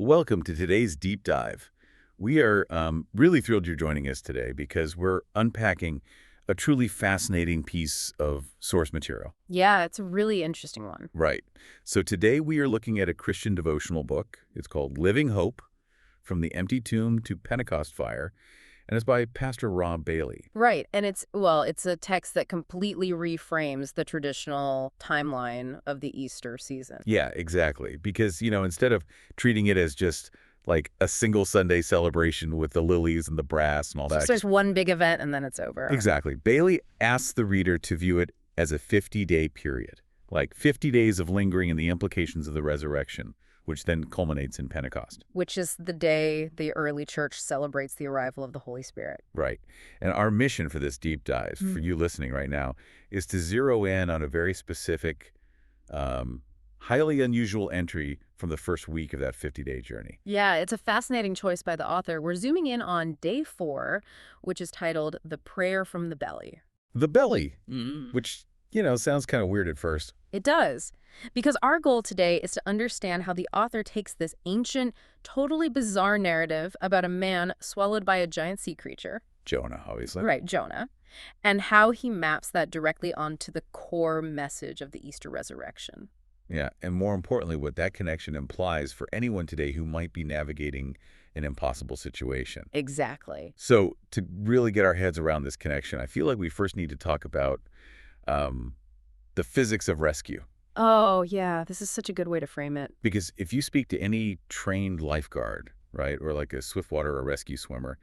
Welcome to today's deep dive. We are really thrilled you're joining us today because we're unpacking a truly fascinating piece of source material. Yeah, it's a really interesting one. Right. So today we are looking at a Christian devotional book. It's called Living Hope, From the Empty Tomb to Pentecost Fire, and it's by Pastor Rob Bailey. Right, and it's a text that completely reframes the traditional timeline of the Easter season. Yeah, exactly. Because, instead of treating it as just like a single Sunday celebration with the lilies and the brass and all that. So it's one big event and then it's over. Exactly. Bailey asks the reader to view it as a 50-day period, like 50 days of lingering in the implications of the resurrection, which then culminates in Pentecost. Which is the day the early church celebrates the arrival of the Holy Spirit. Right. And our mission for this deep dive, for you listening right now, is to zero in on a very specific, highly unusual entry from the first week of that 50-day journey. Yeah, it's a fascinating choice by the author. We're zooming in on day 4, which is titled The Prayer from the Belly. The belly, which, sounds kind of weird at first. It does. Because our goal today is to understand how the author takes this ancient, totally bizarre narrative about a man swallowed by a giant sea creature. Jonah, obviously. Right, Jonah. And how he maps that directly onto the core message of the Easter resurrection. Yeah, and more importantly, what that connection implies for anyone today who might be navigating an impossible situation. Exactly. So to really get our heads around this connection, I feel like we first need to talk about the physics of rescue. Oh, yeah, this is such a good way to frame it. Because if you speak to any trained lifeguard, right, or like a swiftwater or rescue swimmer,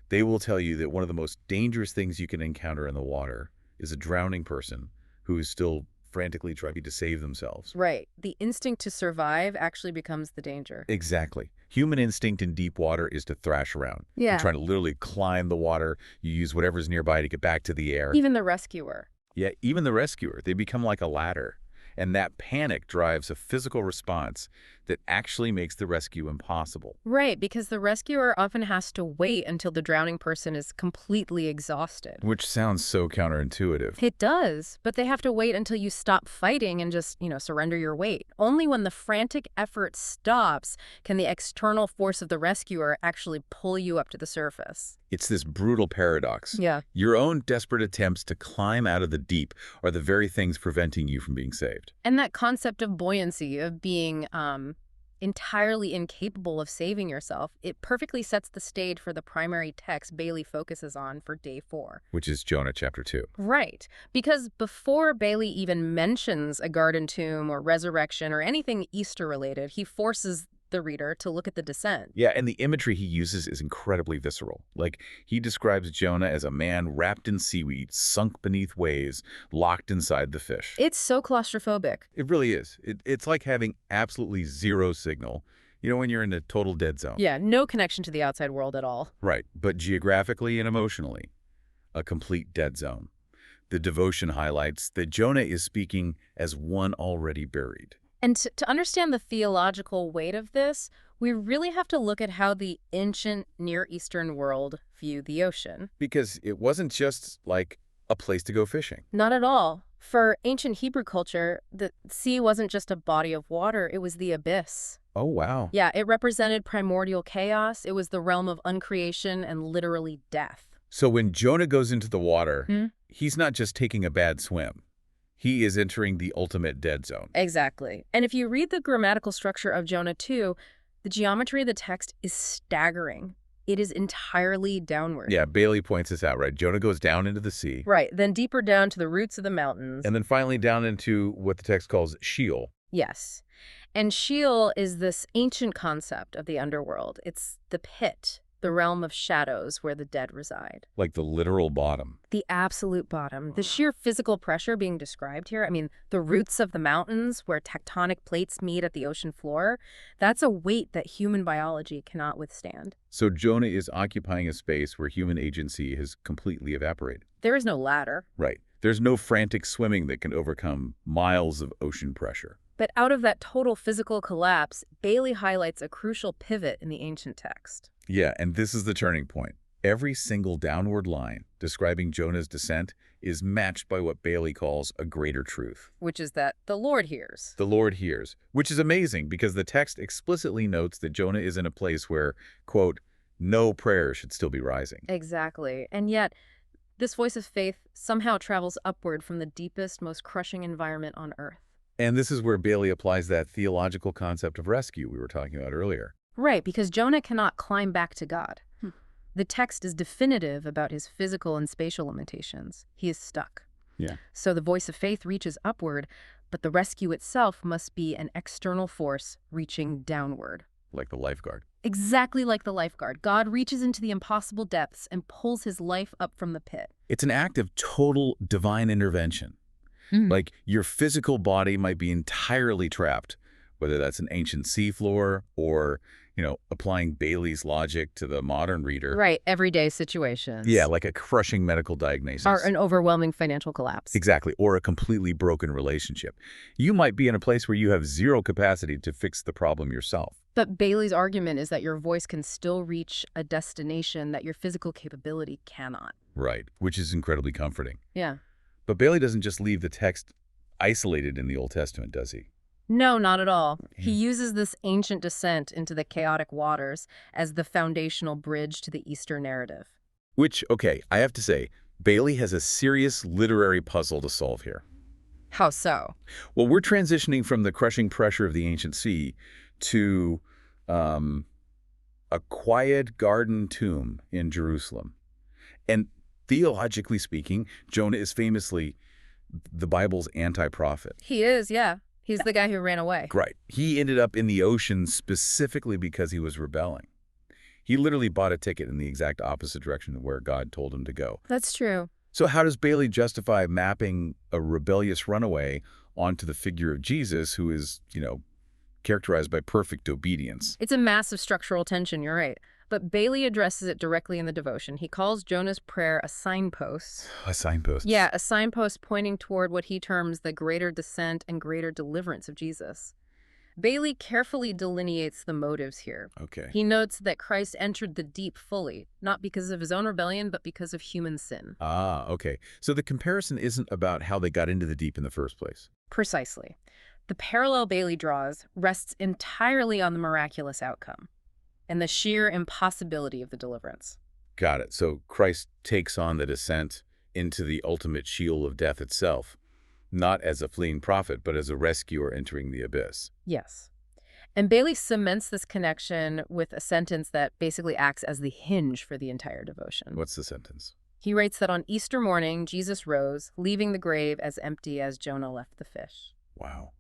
they will tell you that one of the most dangerous things you can encounter in the water is a drowning person who is still frantically trying to save themselves. Right. The instinct to survive actually becomes the danger. Exactly. Human instinct in deep water is to thrash around. Yeah. You're trying to literally climb the water. You use whatever's nearby to get back to the air. Even the rescuer. Yeah, even the rescuer. They become like a ladder. And that panic drives a physical response that actually makes the rescue impossible. Right, because the rescuer often has to wait until the drowning person is completely exhausted. Which sounds so counterintuitive. It does, but they have to wait until you stop fighting and just, surrender your weight. Only when the frantic effort stops can the external force of the rescuer actually pull you up to the surface. It's this brutal paradox. Yeah. Your own desperate attempts to climb out of the deep are the very things preventing you from being saved. And that concept of buoyancy, of being entirely incapable of saving yourself, it perfectly sets the stage for the primary text Bailey focuses on for day 4. Which is Jonah chapter 2. Right. Because before Bailey even mentions a garden tomb or resurrection or anything Easter-related, he forces the reader to look at the descent. Yeah, and the imagery he uses is incredibly visceral. Like, he describes Jonah as a man wrapped in seaweed, sunk beneath waves, locked inside the fish. It's so claustrophobic. It really is. It's like having absolutely zero signal, when you're in a total dead zone. Yeah, no connection to the outside world at all. Right, but geographically and emotionally, a complete dead zone. The devotion highlights that Jonah is speaking as one already buried. And to understand the theological weight of this, we really have to look at how the ancient Near Eastern world viewed the ocean. Because it wasn't just like a place to go fishing. Not at all. For ancient Hebrew culture, the sea wasn't just a body of water, it was the abyss. Oh, wow. Yeah, it represented primordial chaos. It was the realm of uncreation and literally death. So when Jonah goes into the water, he's not just taking a bad swim. He is entering the ultimate dead zone. Exactly. And if you read the grammatical structure of Jonah 2, the geometry of the text is staggering. It is entirely downward. Yeah, Bailey points this out, right? Jonah goes down into the sea. Right, then deeper down to the roots of the mountains. And then finally down into what the text calls Sheol. Yes. And Sheol is this ancient concept of the underworld. It's the pit, the realm of shadows where the dead reside. Like the literal bottom. The absolute bottom. The sheer physical pressure being described here, the roots of the mountains where tectonic plates meet at the ocean floor, that's a weight that human biology cannot withstand. So Jonah is occupying a space where human agency has completely evaporated. There is no ladder. Right. There's no frantic swimming that can overcome miles of ocean pressure. But out of that total physical collapse, Bailey highlights a crucial pivot in the ancient text. Yeah, and this is the turning point. Every single downward line describing Jonah's descent is matched by what Bailey calls a greater truth. Which is that the Lord hears. The Lord hears, which is amazing because the text explicitly notes that Jonah is in a place where, quote, no prayer should still be rising. Exactly. And yet, this voice of faith somehow travels upward from the deepest, most crushing environment on earth. And this is where Bailey applies that theological concept of rescue we were talking about earlier. Right, because Jonah cannot climb back to God. The text is definitive about his physical and spatial limitations. He is stuck. Yeah. So the voice of faith reaches upward, but the rescue itself must be an external force reaching downward. Like the lifeguard. Exactly like the lifeguard. God reaches into the impossible depths and pulls his life up from the pit. It's an act of total divine intervention. Like your physical body might be entirely trapped, whether that's an ancient seafloor or, applying Bailey's logic to the modern reader. Right, everyday situations. Yeah, like a crushing medical diagnosis. Or an overwhelming financial collapse. Exactly, or a completely broken relationship. You might be in a place where you have zero capacity to fix the problem yourself. But Bailey's argument is that your voice can still reach a destination that your physical capability cannot. Right, which is incredibly comforting. Yeah. But Bailey doesn't just leave the text isolated in the Old Testament, does he? No, not at all. He uses this ancient descent into the chaotic waters as the foundational bridge to the Easter narrative. Which, okay, I have to say, Bailey has a serious literary puzzle to solve here. How so? Well, we're transitioning from the crushing pressure of the ancient sea to a quiet garden tomb in Jerusalem. And theologically speaking, Jonah is famously the Bible's anti-prophet. He is, yeah. He's the guy who ran away. Right. He ended up in the ocean specifically because he was rebelling. He literally bought a ticket in the exact opposite direction of where God told him to go. That's true. So how does Bailey justify mapping a rebellious runaway onto the figure of Jesus, who is, characterized by perfect obedience? It's a massive structural tension, you're right. But Bailey addresses it directly in the devotion. He calls Jonah's prayer a signpost. A signpost. Yeah, a signpost pointing toward what he terms the greater descent and greater deliverance of Jesus. Bailey carefully delineates the motives here. Okay. He notes that Christ entered the deep fully, not because of his own rebellion, but because of human sin. Ah, okay. So the comparison isn't about how they got into the deep in the first place. Precisely. The parallel Bailey draws rests entirely on the miraculous outcome and the sheer impossibility of the deliverance. Got it. So Christ takes on the descent into the ultimate Sheol of death itself, not as a fleeing prophet, but as a rescuer entering the abyss. Yes. And Bailey cements this connection with a sentence that basically acts as the hinge for the entire devotion. What's the sentence? He writes that on Easter morning, Jesus rose, leaving the grave as empty as Jonah left the fish. Wow.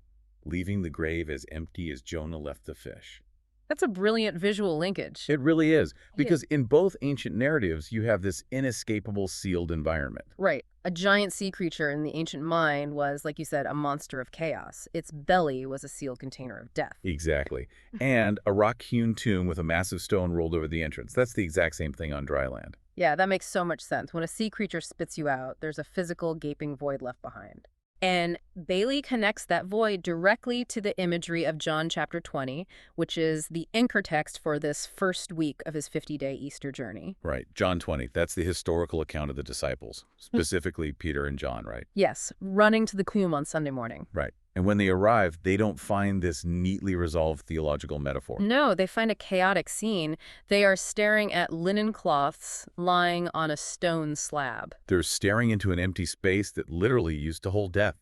Leaving the grave as empty as Jonah left the fish. That's a brilliant visual linkage. It really is, because in both ancient narratives, you have this inescapable sealed environment. Right. A giant sea creature in the ancient mind was, like you said, a monster of chaos. Its belly was a sealed container of death. Exactly. And a rock-hewn tomb with a massive stone rolled over the entrance. That's the exact same thing on dry land. Yeah, that makes so much sense. When a sea creature spits you out, there's a physical gaping void left behind. And Bailey connects that void directly to the imagery of John chapter 20, which is the anchor text for this first week of his 50-day Easter journey. Right. John 20. That's the historical account of the disciples, specifically Peter and John, right? Yes, running to the tomb on Sunday morning. Right. And when they arrive, they don't find this neatly resolved theological metaphor. No, they find a chaotic scene. They are staring at linen cloths lying on a stone slab. They're staring into an empty space that literally used to hold death.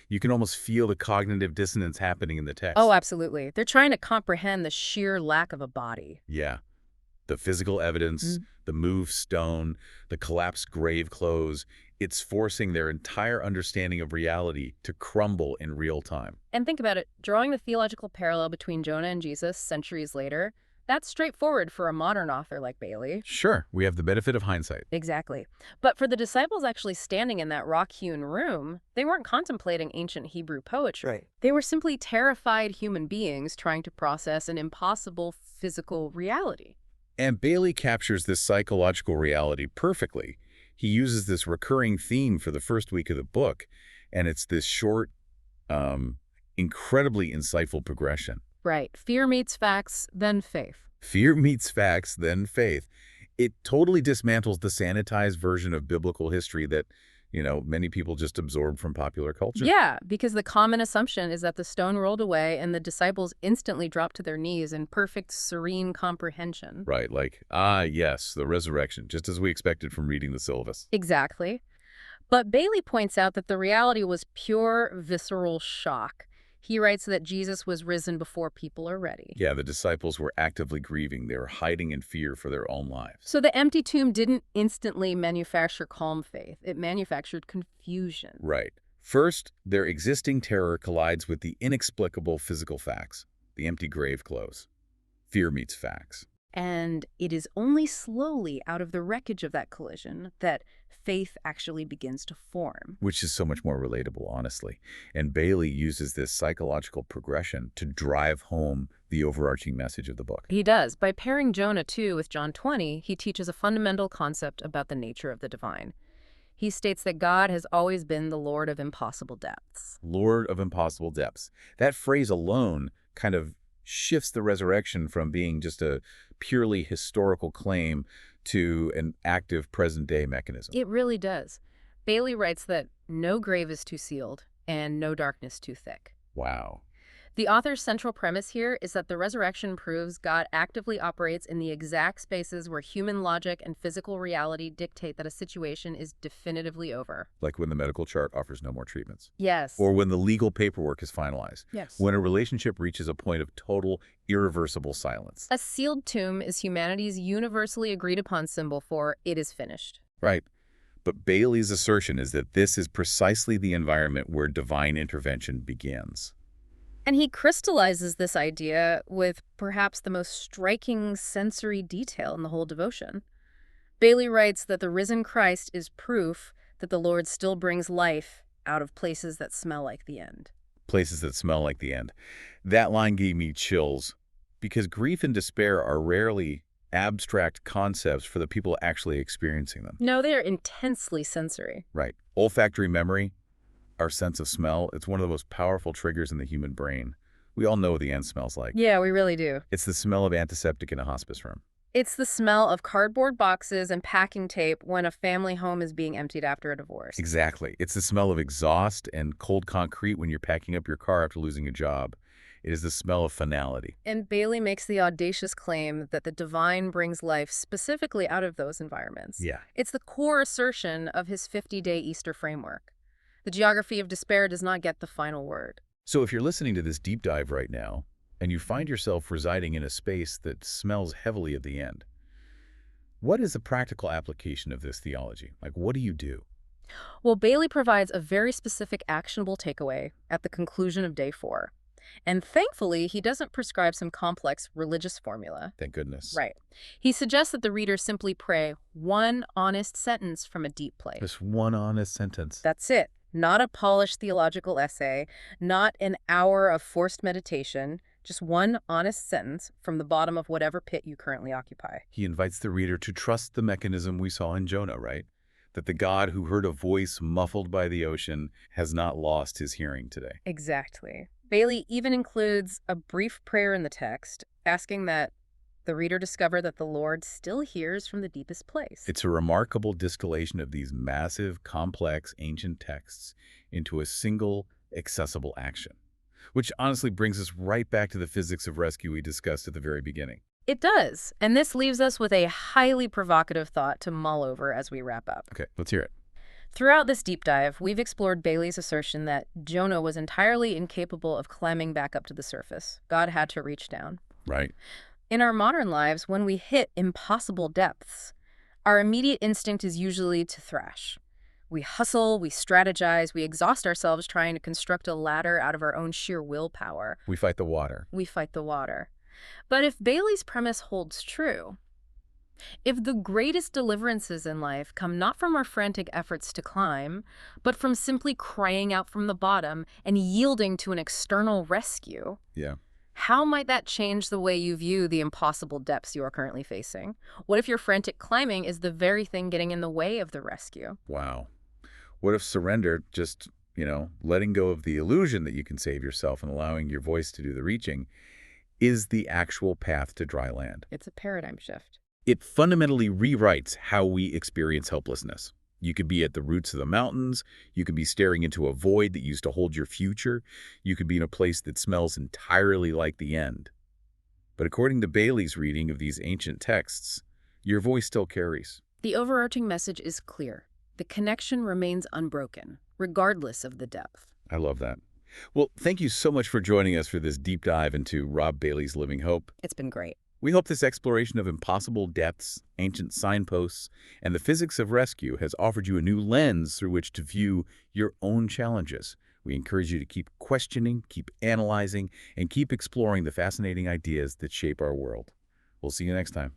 You can almost feel the cognitive dissonance happening in the text. Oh, absolutely. They're trying to comprehend the sheer lack of a body. Yeah. The physical evidence, the moved stone, the collapsed grave clothes, it's forcing their entire understanding of reality to crumble in real time. And think about it, drawing the theological parallel between Jonah and Jesus centuries later, that's straightforward for a modern author like Bailey. Sure, we have the benefit of hindsight. Exactly. But for the disciples actually standing in that rock-hewn room, they weren't contemplating ancient Hebrew poetry. Right. They were simply terrified human beings trying to process an impossible physical reality. And Bailey captures this psychological reality perfectly. He uses this recurring theme for the first week of the book, and it's this short, incredibly insightful progression. Right. Fear meets facts, then faith. Fear meets facts, then faith. It totally dismantles the sanitized version of biblical history that, many people just absorb from popular culture. Yeah, because the common assumption is that the stone rolled away and the disciples instantly dropped to their knees in perfect, serene comprehension. Right, like, yes, the resurrection, just as we expected from reading the syllabus. Exactly. But Bailey points out that the reality was pure visceral shock. He writes that Jesus was risen before people are ready. Yeah, the disciples were actively grieving. They were hiding in fear for their own lives. So the empty tomb didn't instantly manufacture calm faith. It manufactured confusion. Right. First, their existing terror collides with the inexplicable physical facts. The empty grave clothes. Fear meets facts. And it is only slowly out of the wreckage of that collision that faith actually begins to form. Which is so much more relatable, honestly. And Bailey uses this psychological progression to drive home the overarching message of the book. He does. By pairing Jonah 2 with John 20, he teaches a fundamental concept about the nature of the divine. He states that God has always been the Lord of impossible depths. Lord of impossible depths. That phrase alone kind of shifts the resurrection from being just a purely historical claim to an active present-day mechanism. It really does. Bailey writes that no grave is too sealed and no darkness too thick. Wow. The author's central premise here is that the resurrection proves God actively operates in the exact spaces where human logic and physical reality dictate that a situation is definitively over. Like when the medical chart offers no more treatments. Yes. Or when the legal paperwork is finalized. Yes. When a relationship reaches a point of total, irreversible silence. A sealed tomb is humanity's universally agreed upon symbol for it is finished. Right. But Bailey's assertion is that this is precisely the environment where divine intervention begins. And he crystallizes this idea with perhaps the most striking sensory detail in the whole devotion. Bailey writes that the risen Christ is proof that the Lord still brings life out of places that smell like the end. Places that smell like the end. That line gave me chills, because grief and despair are rarely abstract concepts for the people actually experiencing them. No, they are intensely sensory. Right. Olfactory memory, our sense of smell, it's one of the most powerful triggers in the human brain. We all know what the end smells like. Yeah, we really do. It's the smell of antiseptic in a hospice room. It's the smell of cardboard boxes and packing tape when a family home is being emptied after a divorce. Exactly. It's the smell of exhaust and cold concrete when you're packing up your car after losing a job. It is the smell of finality. And Bailey makes the audacious claim that the divine brings life specifically out of those environments. Yeah. It's the core assertion of his 50-day Easter framework. The geography of despair does not get the final word. So if you're listening to this deep dive right now, and you find yourself residing in a space that smells heavily of the end, what is the practical application of this theology? Like, what do you do? Well, Bailey provides a very specific actionable takeaway at the conclusion of day 4. And thankfully, he doesn't prescribe some complex religious formula. Thank goodness. Right. He suggests that the reader simply pray one honest sentence from a deep place. Just one honest sentence. That's it. Not a polished theological essay, not an hour of forced meditation, just one honest sentence from the bottom of whatever pit you currently occupy. He invites the reader to trust the mechanism we saw in Jonah, right? That the God who heard a voice muffled by the ocean has not lost his hearing today. Exactly. Bailey even includes a brief prayer in the text, asking that the reader discover that the Lord still hears from the deepest place. It's a remarkable distillation of these massive, complex, ancient texts into a single, accessible action, which honestly brings us right back to the physics of rescue we discussed at the very beginning. It does, and this leaves us with a highly provocative thought to mull over as we wrap up. Okay, let's hear it. Throughout this deep dive, we've explored Bailey's assertion that Jonah was entirely incapable of climbing back up to the surface. God had to reach down. Right. In our modern lives, when we hit impossible depths, our immediate instinct is usually to thrash. We hustle, we strategize, we exhaust ourselves trying to construct a ladder out of our own sheer willpower. We fight the water. We fight the water. But if Bailey's premise holds true, if the greatest deliverances in life come not from our frantic efforts to climb, but from simply crying out from the bottom and yielding to an external rescue, Yeah. how might that change the way you view the impossible depths you are currently facing? What if your frantic climbing is the very thing getting in the way of the rescue? Wow. What if surrender, just, letting go of the illusion that you can save yourself and allowing your voice to do the reaching, is the actual path to dry land? It's a paradigm shift. It fundamentally rewrites how we experience helplessness. You could be at the roots of the mountains, you could be staring into a void that used to hold your future, you could be in a place that smells entirely like the end. But according to Bailey's reading of these ancient texts, your voice still carries. The overarching message is clear. The connection remains unbroken, regardless of the depth. I love that. Well, thank you so much for joining us for this deep dive into Rob Bailey's Living Hope. It's been great. We hope this exploration of impossible depths, ancient signposts, and the physics of rescue has offered you a new lens through which to view your own challenges. We encourage you to keep questioning, keep analyzing, and keep exploring the fascinating ideas that shape our world. We'll see you next time.